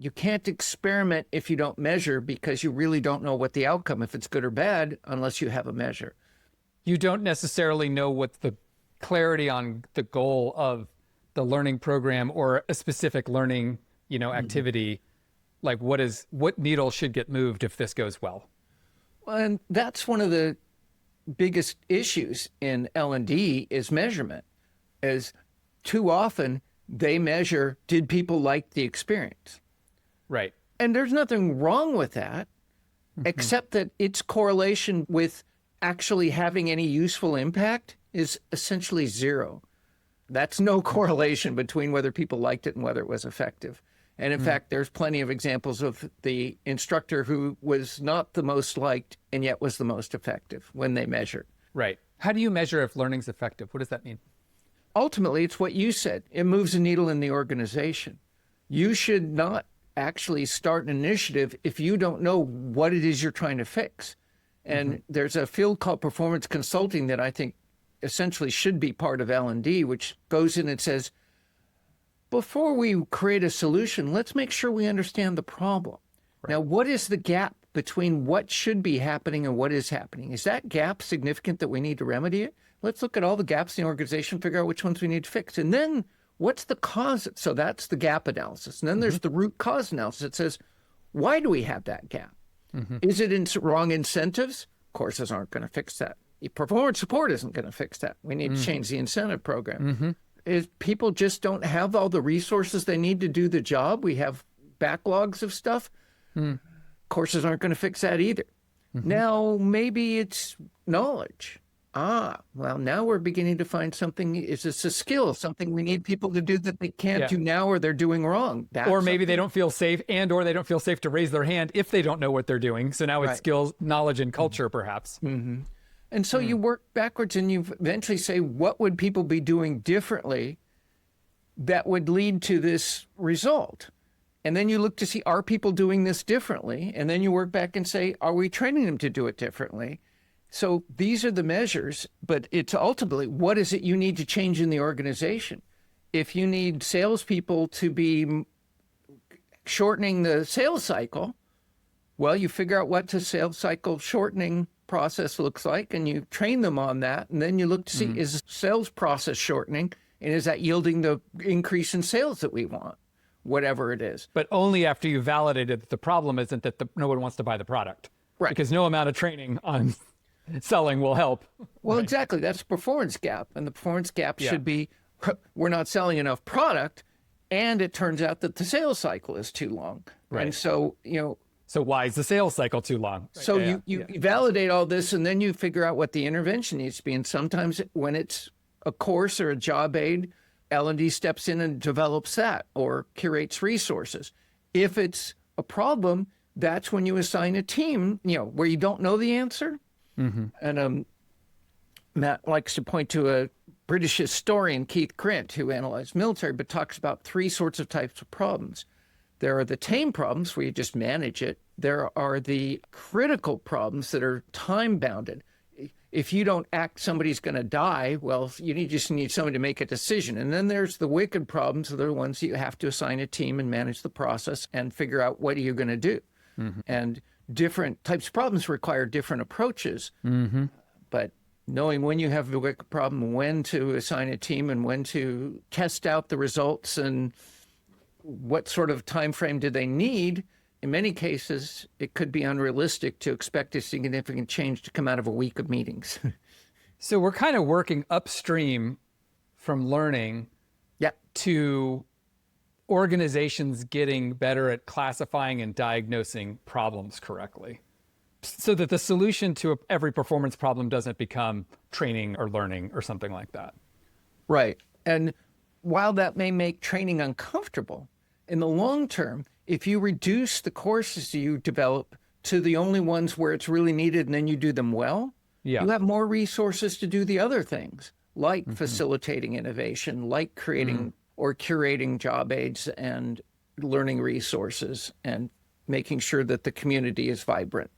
you can't experiment if you don't measure, because you really don't know what the outcome, if it's good or bad, unless you have a measure. You don't necessarily know what the clarity on the goal of the learning program or a specific learning, activity, like what needle should get moved if this goes well. Well, and that's one of the biggest issues in L&D is measurement. Is too often they measure, did people like the experience? Right. And there's nothing wrong with that, except that its correlation with actually having any useful impact is essentially zero. That's no correlation between whether people liked it and whether it was effective. And in fact, there's plenty of examples of the instructor who was not the most liked and yet was the most effective when they measured. Right. How do you measure if learning's effective? What does that mean? Ultimately, it's what you said. It moves a needle in the organization. You should not actually start an initiative if you don't know what it is you're trying to fix. And there's a field called performance consulting that I think essentially should be part of L&D, which goes in and says, before we create a solution, let's make sure we understand the problem. Right. Now, what is the gap between what should be happening and what is happening? Is that gap significant that we need to remedy it? Let's look at all the gaps in the organization, figure out which ones we need to fix. And then what's the cause? So that's the gap analysis. And then there's the root cause analysis that says, why do we have that gap? Is it in wrong incentives? Courses aren't going to fix that. Performance support isn't going to fix that. We need to change the incentive program. Is people just don't have all the resources they need to do the job? We have backlogs of stuff. Courses aren't going to fix that either. Now, maybe it's knowledge. Well, now we're beginning to find something. Is this a skill, something we need people to do that they can't do now or they're doing wrong? Or maybe they don't feel safe or they don't feel safe to raise their hand if they don't know what they're doing. So now it's skills, knowledge, and culture, perhaps. And so you work backwards and you eventually say, what would people be doing differently that would lead to this result? And then you look to see, are people doing this differently? And then you work back and say, are we training them to do it differently? So these are the measures, but it's ultimately, what is it you need to change in the organization? If you need salespeople to be shortening the sales cycle, well, you figure out what the sales cycle shortening process looks like, and you train them on that. And then you look to see, is the sales process shortening? And is that yielding the increase in sales that we want? Whatever it is. But only after you validated that the problem isn't that no one wants to buy the product. Right. Because no amount of training on selling will help. Well, exactly. That's a performance gap. And the performance gap should be, we're not selling enough product. And it turns out that the sales cycle is too long. Right. And so, so why is the sales cycle too long? So you validate all this, and then you figure out what the intervention needs to be. And sometimes when it's a course or a job aid, L&D steps in and develops that or curates resources. If it's a problem, that's when you assign a team, where you don't know the answer. And Matt likes to point to a British historian, Keith Krent, who analyzed military, but talks about three sorts of types of problems. There are the tame problems where you just manage it. There are the critical problems that are time-bounded. If you don't act, somebody's going to die. Well, you just need somebody to make a decision. And then there's the wicked problems. They're the ones that you have to assign a team and manage the process and figure out what are you going to do. And different types of problems require different approaches. But knowing when you have the wicked problem, when to assign a team and when to test out the results and what sort of time frame do they need, in many cases, it could be unrealistic to expect a significant change to come out of a week of meetings. So we're kind of working upstream from learning to organizations getting better at classifying and diagnosing problems correctly, so that the solution to every performance problem doesn't become training or learning or something like that. Right. And while that may make training uncomfortable, in the long term, if you reduce the courses you develop to the only ones where it's really needed and then you do them well, you have more resources to do the other things, like facilitating innovation, like creating or curating job aids and learning resources and making sure that the community is vibrant.